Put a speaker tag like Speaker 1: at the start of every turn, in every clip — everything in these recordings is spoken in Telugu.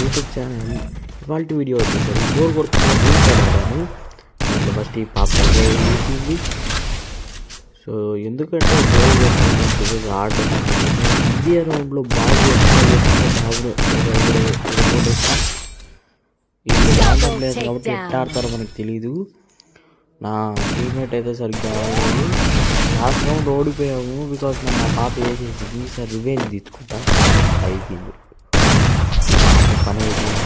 Speaker 1: యూట్యూబ్ ఛానల్ ఇవాళ వీడియో వచ్చేసరికి బోర్ కొడుతున్నాను. ఫస్ట్ ఈ పాప తీసింది. సో ఎందుకంటే బోర్ కొడుతుంది ఆడటం ఇండియా రౌండ్లో బాగా కాబట్టి ఎట్లా ఆడతారో మనకు తెలీదు. నా టీమ్మేట్ అయితే సరిగ్గా అవ్వలేదు. లాస్ట్ రౌండ్ ఓడిపోయాము బికాస్ నా పాప వేసేసింది. ఈసారి రివెంజ్ తీసుకుంటా అయిపోయింది పని అయిపోయింది.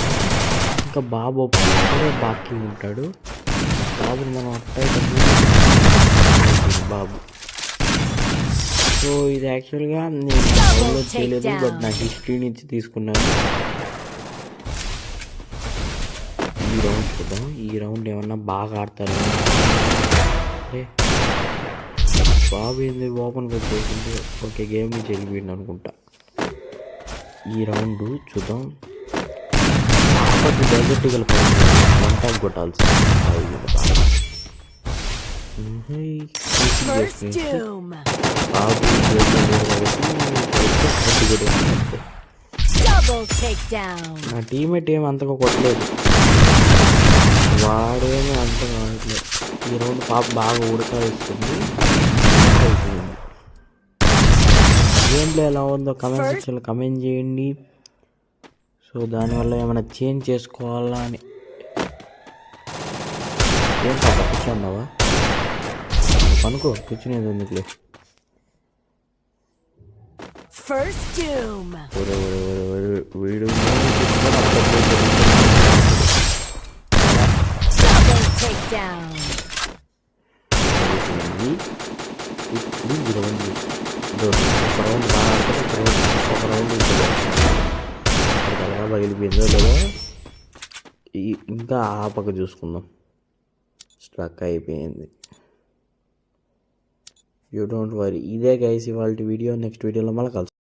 Speaker 1: ఇంకా బాబు ఒప్పుకుంటే బాకీ ఉంటాడు. బాబుని మనం అట్టయితే బాబు. సో ఇది యాక్చువల్గా నేను డౌన్లోడ్ చేయలేదు, బట్ నా హిస్టరీ నుంచి తీసుకున్నాను. ఈ రౌండ్ చూద్దాం. ఈ రౌండ్ ఏమన్నా బాగా ఆడతారు. అరే బాబు ఏంది ఓపెన్ పెట్టేసింది. ఓకే గేమ్ నుంచి వెళ్ళిపోయింది అనుకుంటా. ఈ రౌండ్ చూద్దాం. డైరెక్ట్ కలిపి వన్ టైం కొట్టాల్సి నా టీమేట్ ఏమి అంతగా కొట్టలేదు, వాడేమీ అంతగా ఆడట్లేదు. ఈ రౌండ్ పాప బాగా ఉడకాయిస్తుంది. గేమ్లో ఎలా ఉందో కమెంట్ సెక్షన్లో కమెంట్ చేయండి. సో దానివల్ల ఏమైనా చేంజ్ చేసుకోవాలా అని. ఏం పాప కూర్చున్నావా? అనుకో కూర్చునేది ఎందుకులే. వీడు పగిలిపోయిందో లేదా ఇంకా ఆ పక్క చూసుకుందాం. స్ట్రక్ అయిపోయింది. You don't worry. ఇదే గైస్ ఇవాళ వీడియో. నెక్స్ట్ వీడియోలో మళ్ళీ కలుస్తాం.